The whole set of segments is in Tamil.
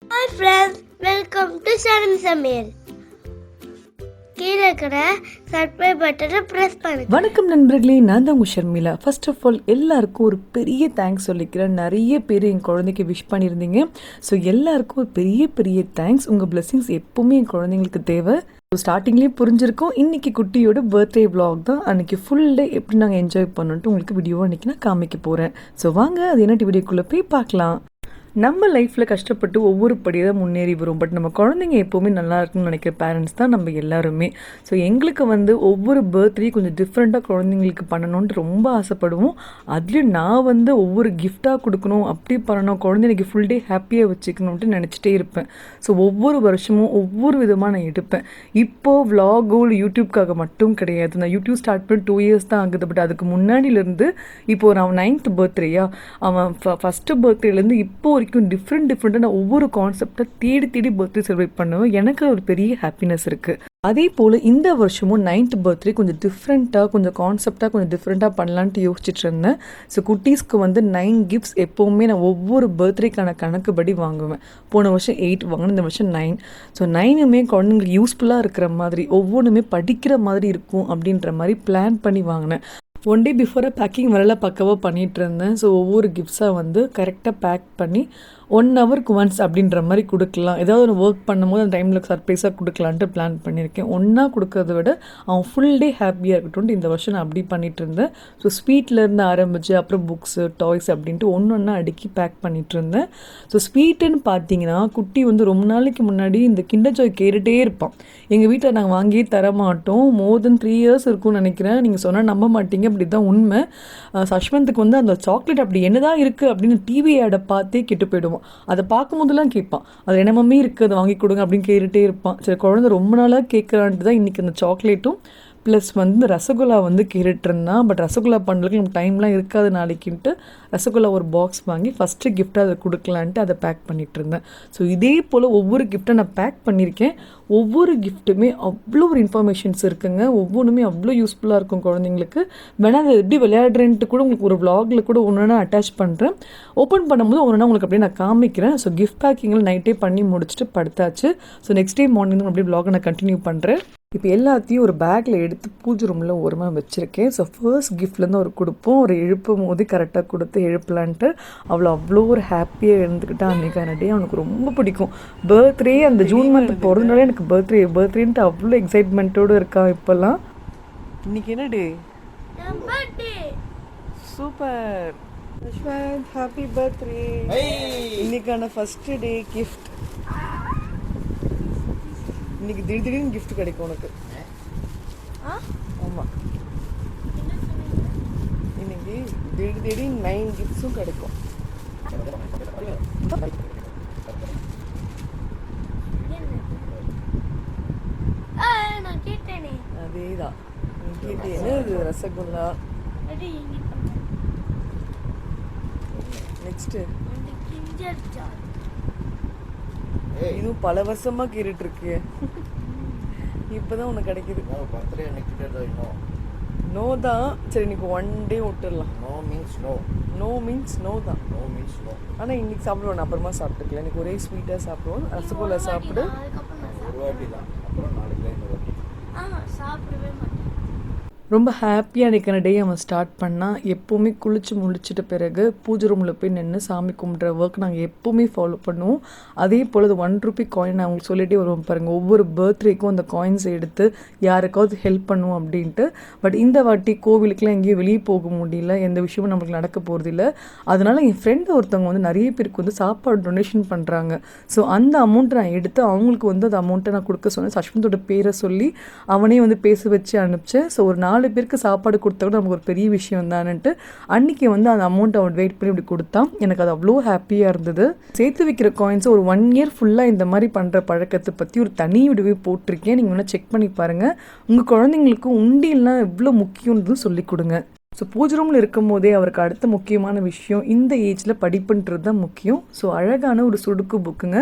Hi friends, welcome to sharmisamayal. கீழே இருக்கிற சப்ஸ்கிரைப் பட்டனை ப்ரெஸ் பண்ணுங்க. வணக்கம் நண்பர்களே, நான் தான் உங்கள் ஷர்மிளா. ஃபர்ஸ்ட் ஆஃப் ஆல் எல்லாருக்கும் ஒரு பெரிய தேங்க்ஸ் சொல்லிக்கிறேன். நிறைய பேர் என் குழந்தைக்கு விஷ் பண்ணியிருந்தீங்க. ஸோ எல்லாருக்கும் ஒரு பெரிய பெரிய தேங்க்ஸ். உங்கள் பிளெஸிங்ஸ் எப்போவுமே என் குழந்தைங்களுக்கு தேவை. ஸோ ஸ்டார்டிங்லேயே புரிஞ்சிருக்கோம், இன்றைக்கி குட்டியோட பர்த்டே விலாக் தான். அன்றைக்கி ஃபுல் டே எப்படி நாங்கள் என்ஜாய் பண்ணிட்டு உங்களுக்கு வீடியோவை அன்றைக்கி நான் காமிக்க போகிறேன். ஸோ வாங்க அது என்ன வீடியோக்குள்ளே போய் பார்க்கலாம். நம்ம லைஃப்பில் கஷ்டப்பட்டு ஒவ்வொரு படியாக தான் முன்னேறி வரும். பட் நம்ம குழந்தைங்க எப்போவுமே நல்லா இருக்குன்னு நினைக்கிற பேரண்ட்ஸ் தான் நம்ம எல்லாருமே. ஸோ எங்களுக்கு ஒவ்வொரு பர்த்டே கொஞ்சம் டிஃப்ரெண்ட்டாக குழந்தைங்களுக்கு பண்ணணுன்ட்டு ரொம்ப ஆசைப்படுவோம். அதுலேயும் நான் ஒவ்வொரு கிஃப்டாக கொடுக்கணும், அப்படி பண்ணணும், குழந்தைங்களுக்கு ஃபுல் டே ஹாப்பியாக வச்சுக்கணுன்ட்டு நினச்சிட்டே இருப்பேன். ஸோ ஒவ்வொரு வருஷமும் ஒவ்வொரு விதமாக நான் எடுப்பேன். இப்போது விலாகோ யூடியூப்காக மட்டும் கிடையாது. நான் யூடியூப் ஸ்டார்ட் பண்ணி 2 இயர்ஸ் தான் ஆகுது. பட் அதுக்கு முன்னாடியிலேருந்து இப்போது நான் 9th பர்த்டேயா, அவன் ஃபஸ்ட்டு பர்த்டேலேருந்து இப்போ டிஃப்ரெண்ட்டாக நான் ஒவ்வொரு கான்செப்டை தேடி பர்த்டே செலிப்ரேட் பண்ணுவேன். எனக்கு ஒரு பெரிய ஹாப்பினஸ் இருக்குது. அதே போல் இந்த வருஷமும் 9th பர்த்டே கொஞ்சம் டிஃப்ரெண்ட்டாக, கொஞ்சம் கான்செப்டாக, கொஞ்சம் டிஃப்ரெண்ட்டாக பண்ணலான்ட்டு யோசிச்சுட்டு இருந்தேன். ஸோ குட்டீஸ்க்கு 9 கிஃப்ட்ஸ் எப்போவுமே நான் ஒவ்வொரு பர்த்டேக்கான கணக்குப்படி வாங்குவேன். போன வருஷம் 8 வாங்கினேன், இந்த வருஷம் 9. ஸோ 9மே குழந்தைங்களுக்கு யூஸ்ஃபுல்லாக இருக்கிற மாதிரி, ஒவ்வொன்றுமே படிக்கிற மாதிரி இருக்கும் அப்படின்ற மாதிரி பிளான் பண்ணி வாங்கினேன். 1 டே பிஃபோராக பேக்கிங் வரலாம் பக்கவாக பண்ணிகிட்டு இருந்தேன். ஸோ ஒவ்வொரு கிஃப்ட்ஸாக கரெக்டாக பேக் பண்ணி 1 ஹவருக்கு ஒன்ஸ் அப்படின்ற மாதிரி கொடுக்கலாம். ஏதாவது ஒரு ஒர்க் பண்ணும்போது அந்த டைமில் சர்ப்ரைஸாக கொடுக்கலான்ட்டு பிளான் பண்ணியிருக்கேன். ஒன்றா கொடுக்கறத விட அவன் ஃபுல் டே ஹாப்பியாக இருக்கட்டும் இந்த வருஷம் நான் அப்படி பண்ணிகிட்டு இருந்தேன். ஸோ ஸ்வீட்லேருந்து ஆரம்பித்து அப்புறம் புக்ஸு, டாய்ஸ் அப்படின்ட்டு ஒன்றா அடுக்கி பேக் பண்ணிகிட்டு இருந்தேன். ஸோ ஸ்வீட்டுன்னு பார்த்தீங்கன்னா குட்டி ரொம்ப நாளைக்கு முன்னாடி இந்த கிண்டர் ஜாய் கேட்டுகிட்டே இருப்பான். எங்கள் வீட்டில் நாங்கள் வாங்கியே தரமாட்டோம். மோர் தென் 3 இயர்ஸ் இருக்கும்னு நினைக்கிறேன். நீங்கள் சொன்னால் நம்ப மாட்டீங்க, அப்படி தான் உண்மை. சஷ்வந்த்துக்கு அந்த சாக்லேட் அப்படி என்னதான் இருக்குது அப்படின்னு டிவி ஆடை பார்த்தே கெட்டு போயிடுவோம். அதை பார்க்கும்போதெல்லாம் கேட்பான், அது என்னமே இருக்குது, அதை வாங்கி கொடுங்க அப்படின்னு கேட்டுகிட்டே இருப்பான். சரி, குழந்தை ரொம்ப நாளாக கேட்குறான்ட்டு தான் இன்றைக்கி அந்த சாக்லேட்டும் ப்ளஸ் ரசகுல்லா கேட்டுட்டு இருந்தான். பட் ரசகுல்லா பண்ணுறதுக்கு நமக்கு டைம்லாம் இருக்காது நாளைக்குன்ட்டு ரசகுல்லா ஒரு பாக்ஸ் வாங்கி ஃபஸ்ட்டு கிஃப்ட்டாக அதை கொடுக்கலான்ட்டு அதை பேக் பண்ணிகிட்டு இருந்தேன். ஸோ இதே போல் ஒவ்வொரு கிஃப்ட்டை நான் பேக் பண்ணியிருக்கேன். ஒவ்வொரு கிஃப்ட்டுமே அவ்வளோ ஒரு இன்ஃபர்மேஷன்ஸ் இருக்குங்க. ஒவ்வொன்றுமே அவ்வளோ யூஸ்ஃபுல்லாக இருக்கும் குழந்தைங்களுக்கு. வேணால் அதை எப்படி விளையாடுறேன்ட்டு கூட உங்களுக்கு ஒரு விளாகில் கூட ஒன்று அட்டாச் பண்ணுறேன். ஓப்பன் பண்ணும்போது ஒன்று உங்களுக்கு அப்படியே நான் காமிக்கிறேன். ஸோ கிஃப்ட் பேக்கிங்கில் நைட்டே பண்ணி முடிச்சுட்டு படுத்தாச்சு. ஸோ நெக்ஸ்ட் டே மார்னிங் அப்படியே விளாகை நான் கண்டினியூ பண்ணுறேன். இப்போ எல்லாத்தையும் ஒரு பேக்கில் எடுத்து பூஜை ரூமில் ஓரமாக வச்சுருக்கேன். ஸோ ஃபர்ஸ்ட் கிஃப்ட்லேருந்து ஒரு கொடுப்போம். ஒரு எழுப்பும் போது கரெக்டாக கொடுத்து எழுப்பலான்ட்டு அவ்வளோ ஒரு ஹாப்பியாக இருந்துக்கிட்டா அன்றைக்கான டே அவனுக்கு ரொம்ப பிடிக்கும். பர்த்டே அந்த ஜூன் மந்த் பிறந்தனாலே எனக்கு பர்த்டேன்ட்டு அவ்வளோ எக்ஸைட்மெண்ட்டோடு இருக்கான் இப்போல்லாம். இன்னைக்கு என்ன day? Super Sashwanth, happy birthday. இன்னைக்கான ஃபஸ்ட்டு டே கிஃப்ட். இன்னைக்கு திடீர்னு கிஃப்ட் கிடைக்கும் உனக்கு. ஆமாம், இன்னைக்கு திடீர்னு 9 கிஃப்ட்ஸும் கிடைக்கும். அதேதான் நீ கேட்டேன்னு இது ரசகுல்லா. நெக்ஸ்ட் இன்னும் பல வருஷமா கேட்டுட்டு இருக்கு, இப்பதான் உனக்கு கிடைக்குது. நோ தான். சரி, இன்னைக்கு 1 டே விட்டுடலாம். நோ மீன்ஸ் நோ தான். ஆனால் இன்னைக்கு சாப்பிடுவோம், அப்புறமா சாப்பிட்டுக்கலாம். எனக்கு ஒரே ஸ்வீட்டாக சாப்பிடுவோம். ரசகுல்லா சாப்பிடு. ரொம்ப ஹாப்பியாக நினைக்கிற டே அவன் ஸ்டார்ட் பண்ணால். எப்போவுமே குளித்து முடிச்சிட்ட பிறகு பூஜை ரூமில் போய் நின்று சாமி கும்பிட்ற ஒர்க் நாங்கள் எப்போவுமே ஃபாலோ பண்ணுவோம். அதே போல் அது 1 ரூபி காயின் நான் அவங்களுக்கு சொல்லிகிட்டே வருவோம் பாருங்கள். ஒவ்வொரு பர்த்டேக்கும் அந்த காயின்ஸை எடுத்து யாருக்காவது ஹெல்ப் பண்ணுவோம் அப்படின்ட்டு. பட் இந்த வாட்டி கோவிலுக்குலாம் எங்கேயும் வெளியே போக முடியல, எந்த விஷயமும் நம்மளுக்கு நடக்க போகிறது இல்லை. அதனால் என் ஃப்ரெண்டு ஒருத்தவங்க நிறைய பேருக்கு சாப்பாடு டொனேஷன் பண்ணுறாங்க. ஸோ அந்த அமௌண்ட்டை நான் எடுத்து அவங்களுக்கு அந்த அமௌண்ட்டை நான் கொடுக்க சொன்னேன். சஷ்வந்தோட பேரை சொல்லி அவனே பேச வச்சு அனுப்பிச்சேன். ஸோ ஒரு 4 பேருக்கு சாப்பாடு கொடுத்தா கூட நமக்கு ஒரு பெரிய விஷயம் தானேன்ட்டு அன்றைக்கி அந்த அமௌண்ட் அவன் வெயிட் பண்ணி இப்படி கொடுத்தான். எனக்கு அது அவ்வளோ ஹாப்பியாக இருந்தது. சேர்த்து வைக்கிற காயின்ஸை ஒரு 1 இயர் ஃபுல்லாக இந்த மாதிரி பண்ணுற பழக்கத்தை பற்றி ஒரு தனி வீடியோவே போட்டிருக்கேன். நீங்கள் வேணால் செக் பண்ணி பாருங்கள். உங்கள் குழந்தைங்களுக்கு உண்டியெல்லாம் எவ்வளோ முக்கியன்றது சொல்லிக் கொடுங்க. ஸோ பூஜை ரூமில் இருக்கும் போதே அவருக்கு அடுத்த முக்கியமான விஷயம் இந்த ஏஜில் படிப்புன்றது தான் முக்கியம். ஸோ அழகான ஒரு சுடுக்கு புக்குங்க.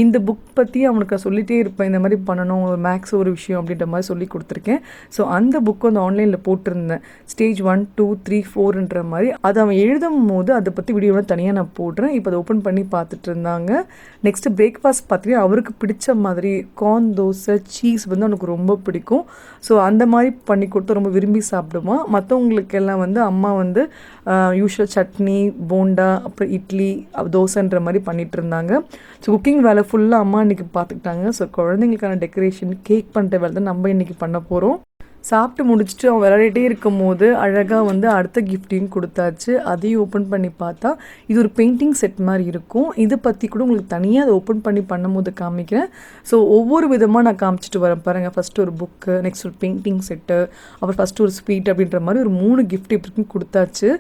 இந்த புக் பற்றி அவனுக்கு நான் சொல்லிகிட்டே இருப்பேன், இந்த மாதிரி பண்ணணும், மேக்ஸ் ஒரு விஷயம் அப்படின்ற மாதிரி சொல்லி கொடுத்துருக்கேன். ஸோ அந்த புக்கு வந்து ஆன்லைனில் போட்டிருந்தேன், ஸ்டேஜ் 1, 2, 3, 4ன்ற மாதிரி. அதை அவன் எழுதும் போது அதை பற்றி வீடியோவில் தனியாக நான் போடுறேன். இப்போ அதை ஓப்பன் பண்ணி பார்த்துட்டு இருந்தாங்க. நெக்ஸ்ட்டு பிரேக்ஃபாஸ்ட் பார்த்தீங்கன்னா அவருக்கு பிடிச்ச மாதிரி கார்ன் தோசை, சீஸ் வந்து அவனுக்கு ரொம்ப பிடிக்கும். ஸோ அந்த மாதிரி பண்ணி கொடுத்து ரொம்ப விரும்பி சாப்பிடுவான். மற்றவங்களுக்கெல்லாம் வந்து அம்மா வந்து யூஷுவல் சட்னி, போண்டா, அப்புறம் இட்லி, தோசைன்ற மாதிரி பண்ணிகிட்டு இருந்தாங்க. ஸோ குக்கிங் வேலை ஃபுல்லாக அம்மா இன்றைக்கி பார்த்துக்கிட்டாங்க. ஸோ குழந்தைங்களுக்கான டெக்கரேஷன், கேக் பண்ணுற வேலை தான் நம்ம இன்றைக்கி பண்ண போகிறோம். சாப்பிட்டு முடிச்சுட்டு அவன் விளையாடிட்டே இருக்கும் போது அழகாக வந்து அடுத்த கிஃப்டையும் கொடுத்தாச்சு. அதையும் ஓப்பன் பண்ணி பார்த்தா இது ஒரு பெயிண்டிங் செட் மாதிரி இருக்கும். இதை பற்றி கூட உங்களுக்கு தனியாக அதை ஓப்பன் பண்ணி பண்ணும்போது காமிக்கிறேன். ஸோ ஒவ்வொரு விதமாக நான் காமிச்சிட்டு வரேன் பாருங்கள். ஃபஸ்ட்டு ஒரு புக்கு, நெக்ஸ்ட் ஒரு பெயிண்டிங் செட்டு, அப்புறம் ஃபஸ்ட்டு ஒரு ஸ்வீட் அப்படின்ற மாதிரி ஒரு 3 கிஃப்ட் இப்படி கொடுத்தாச்சு.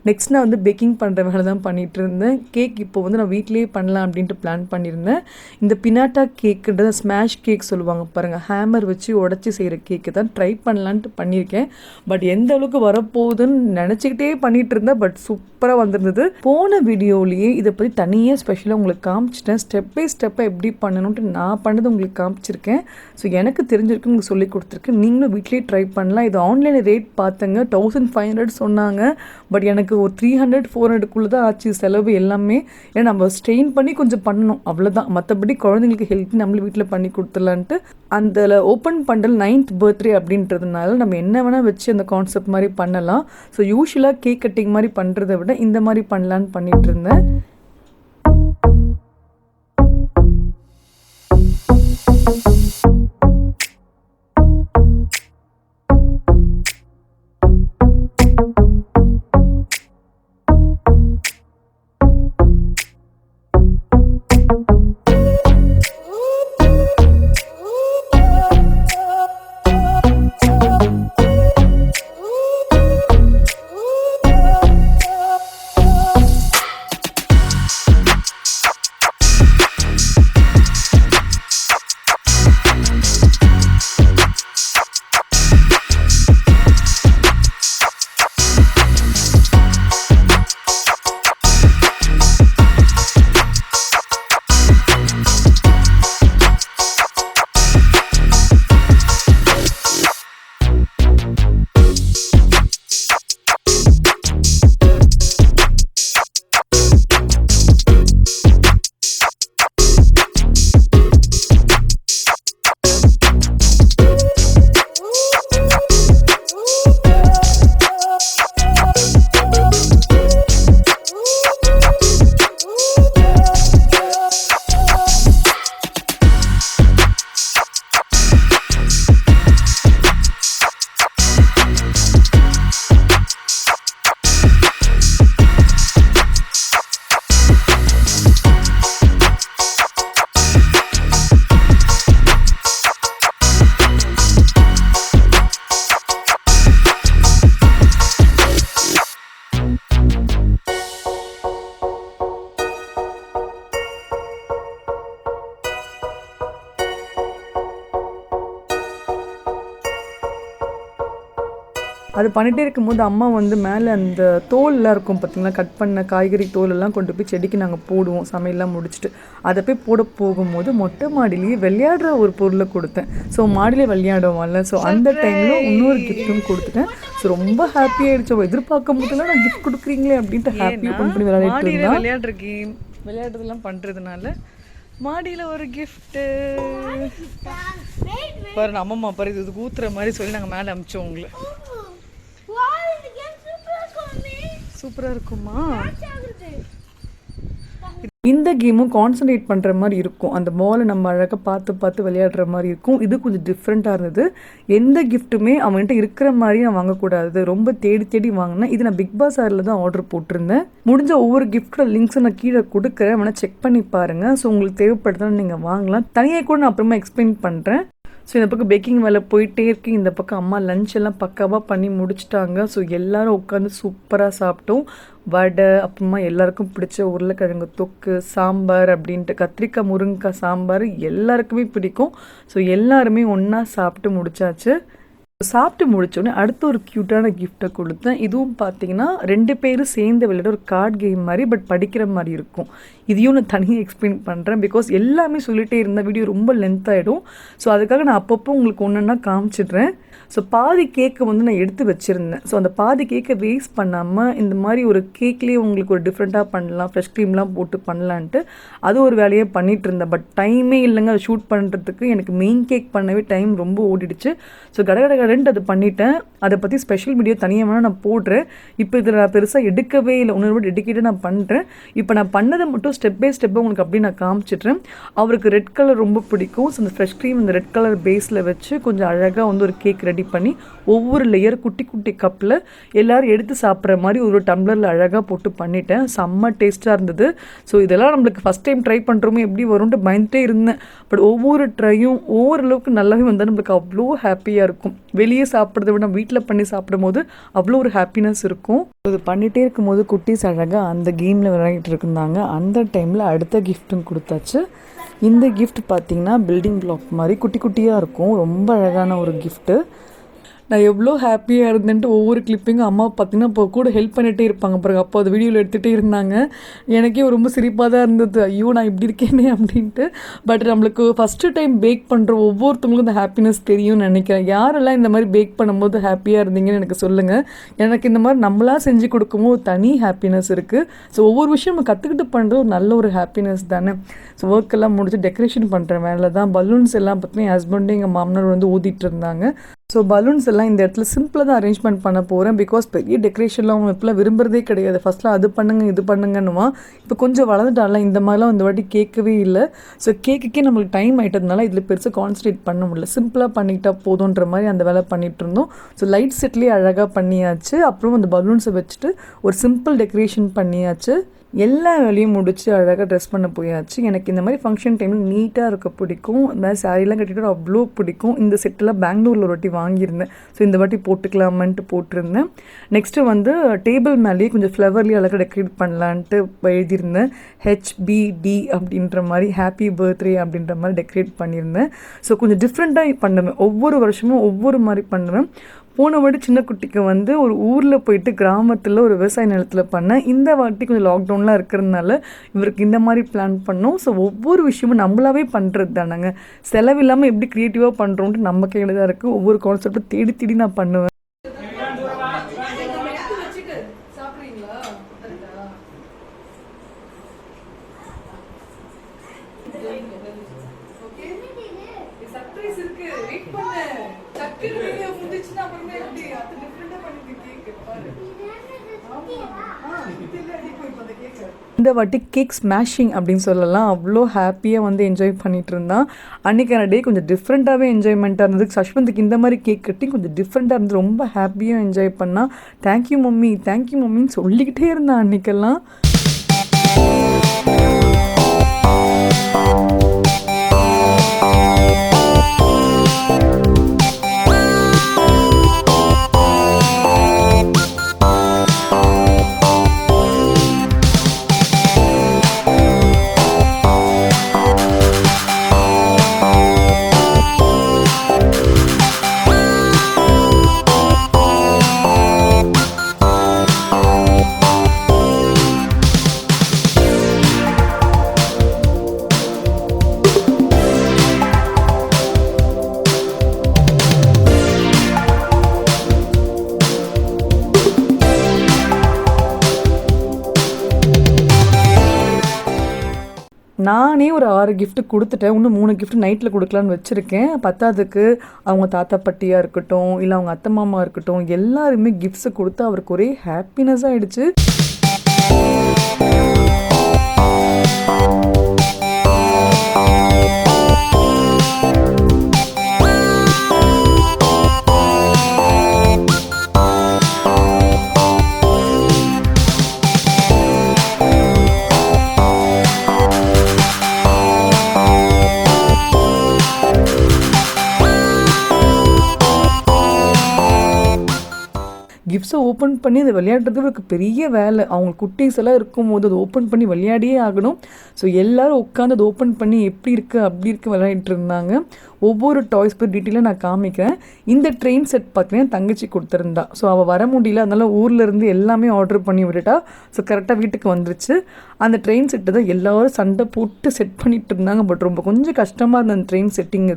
நெக்ஸ்ட் நான் வந்து பேக்கிங் பண்ணுற வேலை தான் பண்ணிகிட்டு இருந்தேன். கேக் இப்போ வந்து நான் வீட்லேயே பண்ணலாம் அப்படின்ட்டு பிளான் பண்ணியிருந்தேன். இந்த பினாட்டா கேக்குன்றது ஸ்மாஷ் கேக் சொல்லுவாங்க பாருங்கள், ஹேமர் வச்சு உடச்சி செய்கிற கேக்கு தான் ட்ரை பண்ணலான்ட்டு பண்ணியிருக்கேன். பட் எந்த அளவுக்கு வரப்போகுதுன்னு நினச்சிக்கிட்டே பண்ணிகிட்டு இருந்தேன். பட் சூப்பராக வந்திருந்தது. போன வீடியோலேயே இதை பற்றி தனியாக ஸ்பெஷலாக உங்களுக்கு காமிச்சிட்டேன். ஸ்டெப் பை ஸ்டெப்பாக எப்படி பண்ணணுன்ட்டு நான் பண்ணது உங்களுக்கு காமிச்சிருக்கேன். ஸோ எனக்கு தெரிஞ்சிருக்கு, உங்களுக்கு சொல்லி கொடுத்துருக்கேன். நீங்களும் வீட்லேயே ட்ரை பண்ணலாம். இது ஆன்லைனில் ரேட் பார்த்தங்க 1500 சொன்னாங்க. பட் எனக்கு ஒரு 300-400க்குள்ளே தான் ஆச்சு செலவு எல்லாமே. ஏன்னா நம்ம ஸ்ட்ரெயின் பண்ணி கொஞ்சம் பண்ணணும், அவ்வளோதான். மற்றபடி குழந்தைங்களுக்கு ஹெல்த்தி நம்மளே வீட்டில் பண்ணி கொடுத்துடலான்ட்டு அந்த ஓப்பன் பண்டல் 9th பர்த்டே அப்படின்றதுனால நம்ம என்ன வேணால் வச்சு அந்த கான்செப்ட் மாதிரி பண்ணலாம். ஸோ யூஸ்வலாக கேக் கட்டிங் மாதிரி பண்ணுறதை விட இந்த மாதிரி பண்ணலான்னு பண்ணிகிட்டு இருந்தேன். அது பண்ணிகிட்டே இருக்கும்போது அம்மா வந்து மேலே அந்த தோல்லாம் இருக்கும் பார்த்திங்களா, கட் பண்ண காய்கறி தோலெல்லாம் கொண்டு போய் செடிக்கு நாங்கள் போடுவோம் சமையல்லாம் முடிச்சுட்டு. அதை போய் போட போகும்போது மொட்டை மாடிலேயே விளையாடுற ஒரு பொருளை கொடுத்தேன். ஸோ மாடியிலே விளையாடுவோம்ல, ஸோ அந்த டைமில் இன்னொரு கிஃப்ட்டும் கொடுத்துட்டேன். ஸோ ரொம்ப ஹாப்பியாகிடுச்சு. எதிர்பார்க்கும் போதெல்லாம் நான் கிஃப்ட் கொடுக்குறீங்களே அப்படின்ட்டு ஹாப்பியாக கொண்டு பண்ணி விளையாடிட்டு இருந்தேன். விளையாடுற கேம் விளையாடுறதுலாம் பண்ணுறதுனால மாடியில் ஒரு கிஃப்ட்டு பாரு, அம்மம்மா பாரு, இது ஊத்துற மாதிரி சொல்லி நாங்கள் மேலே அனுப்பிச்சோம் உங்களை. சூப்பராக இருக்குமா? இந்த கேமும் கான்சன்ட்ரேட் பண்ணுற மாதிரி இருக்கும். அந்த பாலை நம்ம அழகாக பார்த்து பார்த்து விளையாடுற மாதிரி இருக்கும். இது கொஞ்சம் டிஃப்ரெண்ட்டாக இருந்தது. எந்த கிஃப்ட்டுமே அவன்கிட்ட இருக்கிற மாதிரி நான் வாங்கக்கூடாது, ரொம்ப தேடி தேடி வாங்கினேன். இது நான் பிக் பாஸாரில் தான் ஆர்டர் போட்டிருந்தேன். முடிஞ்ச ஒவ்வொரு கிஃப்ட்டோட லிங்க்ஸை நான் கீழே கொடுக்குறேன், வேணால் செக் பண்ணி பாருங்கள். ஸோ உங்களுக்கு தேவைப்படுதான்னு நீங்கள் வாங்கலாம். தனியாக கூட நான் அப்புறமா எக்ஸ்பிளைன் பண்ணுறேன். ஸோ இந்த பக்கம் பேக்கிங் வேலை போயிட்டே இருக்கு. இந்த பக்கம் அம்மா லஞ்ச் எல்லாம் பக்காவாக பண்ணி முடிச்சிட்டாங்க. ஸோ எல்லோரும் உட்காந்து சூப்பராக சாப்பிட்டோம். வடை, அப்புறமா எல்லாருக்கும் பிடிச்ச உருளைக்கிழங்கு தொக்கு, சாம்பார் அப்படின்ட்டு கத்திரிக்காய் முருங்கைக்காய் சாம்பார் எல்லாருக்குமே பிடிக்கும். ஸோ எல்லாருமே ஒன்றா சாப்பிட்டு முடிச்சாச்சு. சாப்பிட்டு முடிச்சோடனே அடுத்த ஒரு க்யூட்டான கிஃப்ட்டை கொடுத்தேன். இதுவும் பார்த்தீங்கன்னா 2 பேரும் சேர்ந்து விளையாட ஒரு கார்டு கேம் மாதிரி, பட் படிக்கிற மாதிரி இருக்கும். இதையும் நான் தனியாக எக்ஸ்பிளைன் பண்ணுறேன், பிகாஸ் எல்லாமே சொல்லிகிட்டே இருந்த வீடியோ ரொம்ப லென்த் ஆகிடும். ஸோ அதுக்காக நான் அப்பப்போ உங்களுக்கு ஒன்றுன்னா காமிச்சிடுறேன். ஸோ பாதி கேக்கை வந்து நான் எடுத்து வச்சுருந்தேன். ஸோ அந்த பாதி கேக்கை வேஸ்ட் பண்ணாமல் இந்த மாதிரி ஒரு கேக்லேயே உங்களுக்கு ஒரு டிஃப்ரெண்ட்டாக பண்ணலாம், ஃப்ரெஷ் க்ரீம்லாம் போட்டு பண்ணலான்ட்டு அது ஒரு வேலையை பண்ணிகிட்டு இருந்தேன். பட் டைமே இல்லைங்க அதை ஷூட் பண்ணுறதுக்கு. எனக்கு மெயின் கேக் பண்ணவே டைம் ரொம்ப ஓடிடுச்சு. ஸோ கடகடகடன்ட்டு அது பண்ணிட்டேன். அதை பற்றி ஸ்பெஷல் வீடியோ தனியாக வேணால் நான் போடுறேன். இப்போ இதில் நான் பெருசாக எடுக்கவே இல்லை, உணர்வு டெடிக்கேட்டாக நான் பண்ணுறேன். இப்போ நான் பண்ணதை மட்டும் ஸ்டெப் பை ஸ்டெப்பாக உங்களுக்கு அப்படி நான் காமிச்சிட்றேன். அவருக்கு ரெட் கலர் ரொம்ப பிடிக்கும். ஸோ அந்த ஃப்ரெஷ் க்ரீம் இந்த ரெட் கலர் பேஸில் வச்சு கொஞ்சம் அழகாக வந்து ஒரு கேக் ரெடி பண்ணி ஒவ்வொரு லேயர் குட்டி குட்டி கப்பில் எல்லோரும் எடுத்து சாப்பிட்ற மாதிரி ஒரு டம்ளரில் அழகாக போட்டு பண்ணிட்டேன். செம்ம டேஸ்ட்டாக இருந்தது. ஸோ இதெல்லாம் நம்மளுக்கு ஃபஸ்ட் டைம் ட்ரை பண்ணுறோமோ எப்படி வரும்ன்ட்டு பயந்துட்டே இருந்தேன். பட் ஒவ்வொரு ட்ரையும் ஓரளவுக்கு நல்லாவே வந்தால் நம்மளுக்கு அவ்வளோ ஹாப்பியாக இருக்கும். வெளியே சாப்பிட்றத விட வீட்டில் பண்ணி சாப்பிடும் போது அவ்வளோ ஒரு ஹாப்பினஸ் இருக்கும். இது பண்ணிகிட்டே இருக்கும்போது குட்டீஸ் அழகாக அந்த கேமில் விளையாடிட்டு இருந்தாங்க. அந்த டைமில் அடுத்த கிஃப்ட்டும் கொடுத்தாச்சு. இந்த கிஃப்ட் பார்த்திங்கன்னா பில்டிங் பிளாக் மாதிரி குட்டி குட்டியாக இருக்கும். ரொம்ப அழகான ஒரு கிஃப்ட்டு. நான் எவ்வளோ ஹாப்பியாக இருந்தேன்ட்டு ஒவ்வொரு கிளிப்பிங்கும் அம்மா பார்த்திங்கன்னா இப்போ கூட ஹெல்ப் பண்ணிகிட்டே இருப்பாங்க பிறகு. அப்போ அது வீடியோவில் எடுத்துகிட்டே இருந்தாங்க. எனக்கே ரொம்ப சிரிப்பாக தான் இருந்தது, ஐயோ நான் இப்படி இருக்கேனே அப்படின்ட்டு. பட் நம்மளுக்கு ஃபஸ்ட்டு டைம் பேக் பண்ணுற ஒவ்வொருத்தவங்களுக்கும் இந்த ஹாப்பினஸ் தெரியும்னு நினைக்கிறேன். யாரெல்லாம் இந்த மாதிரி பேக் பண்ணும்போது ஹாப்பியாக இருந்தீங்கன்னு எனக்கு சொல்லுங்கள். எனக்கு இந்த மாதிரி நம்மளாக செஞ்சு கொடுக்கும்போது தனி ஹாப்பினஸ் இருக்குது. ஸோ ஒவ்வொரு விஷயம் நம்ம கற்றுக்கிட்டு பண்ணுறது ஒரு நல்ல ஒரு ஹாப்பினஸ் தானே. ஸோ ஒர்க்கெல்லாம் முடிச்சு டெக்கரேஷன் பண்ணுற வேலை தான். பலூன்ஸ் எல்லாம் பார்த்தீங்கன்னா என் ஹஸ்பண்டும் எங்கள் மாமனார் வந்து ஊதிட்டு இருந்தாங்க. ஸோ பலூன்ஸ் எல்லாம் இந்த இடத்துல சிம்பிளாக தான் அரேஞ்ச்மெண்ட் பண்ண போகிறேன். பிகாஸ் பெரிய டெக்கரேஷன்லாம் அவங்க இப்போலாம் விரும்புறதே கிடையாது. ஃபஸ்ட்லாம் அது பண்ணுங்க இது பண்ணுங்கன்னுமா. இப்போ கொஞ்சம் வளர்ந்துட்டாலாம் இந்த மாதிரிலாம் இந்த வாட்டி கேட்கவே இல்லை. ஸோ கேக்குக்கே நம்மளுக்கு டைம் ஆகிட்டதுனால இதில் பெருசாக கான்சன்ட்ரேட் பண்ண முடியல. சிம்பிளாக பண்ணிக்கிட்டா போதுன்ற மாதிரி அந்த வேலை பண்ணிகிட்டு இருந்தோம். ஸோ லைட் செட்லேயே அழகாக பண்ணியாச்சு. அப்புறம் அந்த பலூன்ஸை வச்சுட்டு ஒரு சிம்பிள் டெக்கரேஷன் பண்ணியாச்சு. எல்லா வேலையும் முடிச்சு அழகாக ட்ரெஸ் பண்ண போயாச்சு. எனக்கு இந்த மாதிரி ஃபங்க்ஷன் டைமில் நீட்டாக இருக்க பிடிக்கும். இந்த மாதிரி சாரீலாம் கட்டிட்டு அவ்வளோ பிடிக்கும். இந்த செட்டெல்லாம் பெங்களூரில் ஒரு வாட்டி வாங்கியிருந்தேன். ஸோ இந்த வாட்டி போட்டுக்கலாமான்ட்டு போட்டிருந்தேன். நெக்ஸ்ட்டு வந்து டேபிள் மேலேயே கொஞ்சம் ஃப்ளவர்லேயே அழகாக டெக்கரேட் பண்ணலான்ட்டு எழுதியிருந்தேன். HBD அப்படின்ற மாதிரி ஹாப்பி பர்த்டே அப்படின்ற மாதிரி டெக்கரேட் பண்ணியிருந்தேன். ஸோ கொஞ்சம் டிஃப்ரெண்ட்டாக பண்ணுவேன். ஒவ்வொரு வருஷமும் ஒவ்வொரு மாதிரி பண்ணுவேன். போன வாட்டி சின்ன குட்டிக்கு வந்து ஒரு ஊரில் போயிட்டு கிராமத்தில் ஒரு விவசாய நிலத்தில் பண்ணேன். இந்த வாட்டி கொஞ்சம் லாக்டவுன்லாம் இருக்கிறதுனால இவருக்கு இந்த மாதிரி பிளான் பண்ணோம். ஸோ ஒவ்வொரு விஷயமும் நம்மளாவே பண்ணுறது தானேங்க. செலவில்லாமல் எப்படி க்ரியேட்டிவாக பண்ணுறோன்ட்டு நம்ம கையில் தான் இருக்குது. ஒவ்வொரு கான்செப்டும் தேடி தேடி நான் பண்ணுவேன். இந்த வாட்டி கேக் ஸ்மாஷிங் அப்படின்னு சொல்லலாம். அவ்வளோ ஹாப்பியாக வந்து என்ஜாய் பண்ணிகிட்டு இருந்தான். அன்றைக்கான டே கொஞ்சம் டிஃப்ரெண்ட்டாகவே என்ஜாய்மெண்ட்டாக இருந்தது. சஷ்வந்துக்கு இந்த மாதிரி கேக் கட்டி கொஞ்சம் டிஃப்ரெண்ட்டாக இருந்து ரொம்ப ஹாப்பியாக என்ஜாய் பண்ணான். தேங்க்யூ மம்மின்னு சொல்லிக்கிட்டே இருந்தான் அன்றைக்கெல்லாம். நானே ஒரு 6 கிஃப்ட் கொடுத்துட்டேன். இன்னும் 3 கிஃப்ட் நைட்டில் கொடுக்கலான்னு வச்சுருக்கேன். பத்தாவதுக்கு அவங்க தாத்தா பாட்டியாக இருக்கட்டும், இல்லை அவங்க அத்தை மாமா இருக்கட்டும், எல்லாருமே கிஃப்ட்ஸை கொடுத்து அவருக்கு ஒரே ஹாப்பினஸ் ஆகிடுச்சு. கிஃப்ட்ஸை ஓப்பன் பண்ணி அதை விளையாடுறது ஒரு பெரிய வேலை. அவங்க குட்டீஸ் எல்லாம் இருக்கும்போது அதை ஓப்பன் பண்ணி விளையாடியே ஆகணும். ஸோ எல்லோரும் உட்காந்து அதை ஓப்பன் பண்ணி எப்படி இருக்குது அப்படி இருக்குது விளையாடிட்டு இருந்தாங்க. ஒவ்வொரு டாய்ஸ் பற்றி டீட்டெயிலாக நான் காமிக்கிறேன். இந்த ட்ரெயின் செட் பார்த்தீங்கன்னா தங்கச்சி கொடுத்துருந்தா. ஸோ அவள் வர முடியல, அதனால ஊர்லேருந்து எல்லாமே ஆர்டர் பண்ணி விட்டுட்டா. ஸோ கரெக்டாக வீட்டுக்கு வந்துருச்சு. அந்த ட்ரெயின் செட்டு தான் எல்லோரும் சண்டை போட்டு செட் பண்ணிட்டு இருந்தாங்க. பட் ரொம்ப கொஞ்சம் கஷ்டமாக இருந்த அந்த ட்ரெயின் செட்டிங்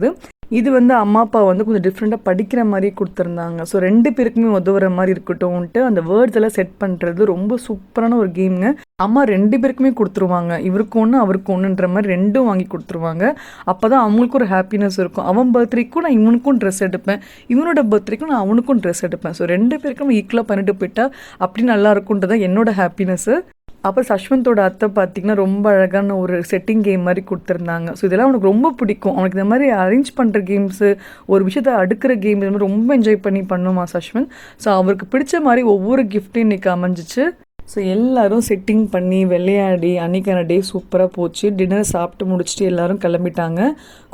இது வந்து அம்மா அப்பா வந்து கொஞ்சம் டிஃப்ரெண்ட்டாக படிக்கிற மாதிரி கொடுத்துருந்தாங்க. ஸோ 2 பேருக்குமே உதவுற மாதிரி இருக்கட்டும்ன்ட்டு அந்த வேர்ட்ஸ் எல்லாம் செட் பண்ணுறது ரொம்ப சூப்பரான ஒரு கேமுங்க. அம்மா 2 பேருக்குமே கொடுத்துருவாங்க. இவருக்கு ஒன்று அவருக்கு ஒன்றுன்ற மாதிரி 2ம் வாங்கி கொடுத்துருவாங்க. அப்போ தான் அவங்களுக்கும் ஒரு ஹாப்பினஸ் இருக்கும். அவன் பர்த்டேக்கும் நான் இவனுக்கும் ட்ரெஸ் எடுப்பேன், இவனோட பர்த்டேக்கும் நான் அவனுக்கும் ட்ரெஸ் எடுப்பேன். ஸோ 2 பேருக்கும் ஈக்குவலாக பண்ணிட்டு போயிட்டா அப்படி நல்லா இருக்கும்ன்றதான் என்னோட ஹாப்பினஸ்ஸு. அப்புறம் சஷ்வந்தோட அத்தை பார்த்திங்கன்னா ரொம்ப அழகான ஒரு செட்டிங் கேம் மாதிரி கொடுத்துருந்தாங்க. ஸோ இதெல்லாம் அவனுக்கு ரொம்ப பிடிக்கும். அவனுக்கு இந்த மாதிரி அரேஞ்ச் பண்ணுற கேம்ஸு, ஒரு விஷயத்தை அடுக்கிற கேம், இது மாதிரி ரொம்ப என்ஜாய் பண்ணி பண்ணுமா சஷ்வந்த். ஸோ அவருக்கு பிடிச்ச மாதிரி ஒவ்வொரு கிஃப்ட்டும் இன்றைக்கி அமைஞ்சிச்சு. ஸோ எல்லோரும் செட்டிங் பண்ணி விளையாடி அன்றைக்கான டே சூப்பராக போச்சு. டின்னர் சாப்பிட்டு முடிச்சுட்டு எல்லோரும் கிளம்பிட்டாங்க.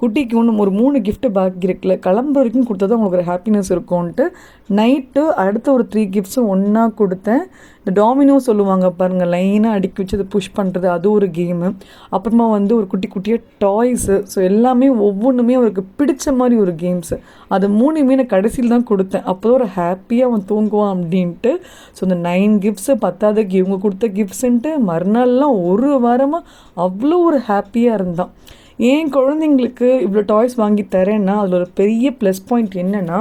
குட்டிக்கு ஒன்று ஒரு 3 கிஃப்ட்டு பாக்கி இருக்குல்ல, கிளம்புற வரைக்கும் கொடுத்தா தான் அவங்களுக்கு ஒரு ஹாப்பினஸ் இருக்கும்ன்ட்டு நைட்டு அடுத்த ஒரு 3 கிஃப்ட்ஸும் ஒன்றா கொடுத்தேன். இந்த டாமினோ சொல்லுவாங்க பாருங்கள், லைனாக அடுக்கி வச்சு அதை புஷ் பண்ணுறது, அது ஒரு கேமு. அப்புறமா வந்து ஒரு குட்டி குட்டியாக டாய்ஸு. ஸோ எல்லாமே ஒவ்வொன்றுமே அவருக்கு பிடிச்ச மாதிரி ஒரு கேம்ஸு. அது 3மே நான் கடைசியில் தான் கொடுத்தேன். அப்போ தான் ஒரு ஹாப்பியாக அவன் தூங்குவான் அப்படின்ட்டு. ஸோ இந்த 9 கிஃப்ட்ஸு பத்தாவதுக்கு இவங்க கொடுத்த கிஃப்ட்ஸுன்ட்டு மறுநாள்லாம் ஒரு வாரமாக அவ்வளோ ஒரு ஹாப்பியாக இருந்தான். என் குழந்தைங்களுக்கு இவ்வளோ டாய்ஸ் வாங்கி தரேன்னா அதில் ஒரு பெரிய ப்ளஸ் பாயிண்ட் என்னென்னா,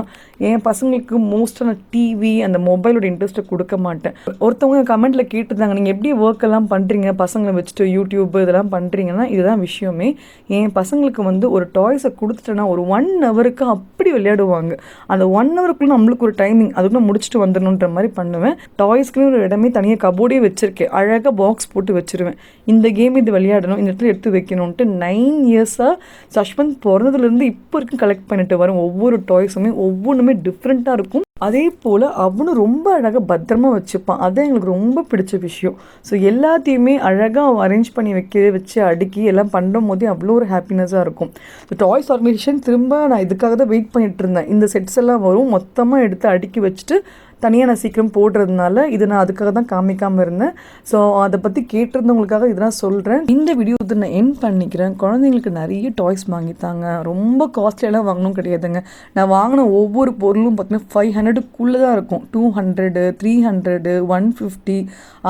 என் பசங்களுக்கு மோஸ்ட்டாக நான் டிவி அந்த மொபைலோட இன்ட்ரெஸ்ட்டை கொடுக்க மாட்டேன். ஒருத்தவங்க கமெண்ட்டில் கேட்டுருந்தாங்க, நீங்கள் எப்படி ஒர்க் எல்லாம் பண்ணுறீங்க பசங்களை வச்சுட்டு யூடியூப் இதெல்லாம் பண்ணுறீங்கன்னா, இதுதான் விஷயமே. என் பசங்களுக்கு வந்து ஒரு டாய்ஸை கொடுத்துட்டேன்னா ஒரு 1 ஹவருக்கு அப்படி விளையாடுவாங்க. அந்த 1 ஹவருக்குள்ளே நம்மளுக்கு ஒரு டைமிங் அதுக்குள்ளே முடிச்சுட்டு வந்துடணுன்ற மாதிரி பண்ணுவேன். டாய்ஸ்க்குன்னு ஒரு இடமே தனியாக கபோர்டே வச்சுருக்கேன். அழகாக பாக்ஸ் போட்டு வச்சுருவேன். இந்த கேம் இது விளையாடணும், இந்த இடத்துல எடுத்து வைக்கணுன்ட்டு 9 இயர்ஸாக சஷ்வந்த் பிறந்ததுலேருந்து இப்போ வரைக்கும் கலெக்ட் பண்ணிட்டு வரும். ஒவ்வொரு டாய்ஸுமே ஒவ்வொன்றுமே டிஃப்ரெண்ட்டாக இருக்கும். அதே போல் அவனும் ரொம்ப அழகாக பத்திரமா வச்சுப்பான். அதுதான் எங்களுக்கு ரொம்ப பிடிச்ச விஷயம். ஸோ எல்லாத்தையுமே அழகாக அரேஞ்ச் பண்ணி வச்சு அடுக்கி எல்லாம் பண்ணும் போதே அவ்வளோ ஒரு ஹாப்பினஸாக இருக்கும். ஸோ டாய்ஸ் ஆர்கனைசேஷன் திரும்ப நான் இதுக்காக தான் வெயிட் பண்ணிட்டு இருந்தேன். இந்த செட்ஸ் எல்லாம் வரும், மொத்தமாக எடுத்து அடுக்கி வச்சுட்டு தனியாக நான் சீக்கிரம் போடுறதுனால இது நான் அதுக்காக தான் காமிக்காமல் இருந்தேன். ஸோ அதை பற்றி கேட்டிருந்தவங்களுக்காக இதெல்லாம் சொல்கிறேன். இந்த வீடியோ வந்து நான் எண்ட் பண்ணிக்கிறேன். குழந்தைங்களுக்கு நிறைய டாய்ஸ் வாங்கித்தாங்க. ரொம்ப காஸ்ட்லியெல்லாம் வாங்கணும் கிடையாதுங்க. நான் வாங்கின ஒவ்வொரு பொருளும் பார்த்தீங்கன்னா 500க்குள்ளே தான் இருக்கும். 200, 300, 150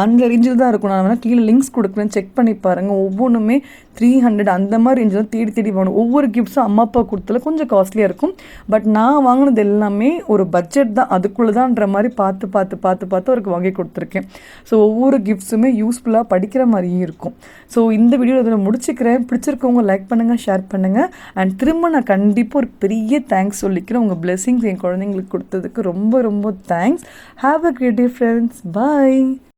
அந்த ரேஞ்சில் தான் இருக்கும். நான் வேணால் கீழே லிங்க்ஸ் கொடுக்குறேன், செக் பண்ணி பாருங்கள். ஒவ்வொன்றுமே 300 அந்த மாதிரி ரேஞ்சில் தான் தேடி வாங்கணும். ஒவ்வொரு கிஃப்ட்ஸும் அம்மா அப்பா கொடுத்தல கொஞ்சம் காஸ்ட்லியாக இருக்கும். பட் நான் வாங்கினது எல்லாமே ஒரு பட்ஜெட் தான், அதுக்குள்ளே தான்ன்ற மாதிரி பார்த்து அவருக்கு வாங்கி கொடுத்துருக்கேன். ஸோ ஒவ்வொரு கிஃப்ட்ஸுமே யூஸ்ஃபுல்லாக படிக்கிற மாதிரியும் இருக்கும். ஸோ இந்த வீடியோ இதில் முடிச்சுக்கிறேன். பிடிச்சிருக்கவங்க லைக் பண்ணுங்கள், ஷேர் பண்ணுங்கள். அண்ட் திரும்ப நான் கண்டிப்பாக ஒரு பெரிய தேங்க்ஸ் சொல்லிக்கிறேன். உங்கள் பிளெஸிங்ஸ் என் குழந்தைங்களுக்கு கொடுத்ததுக்கு ரொம்ப ரொம்ப thanks. Have a great day friends. Bye.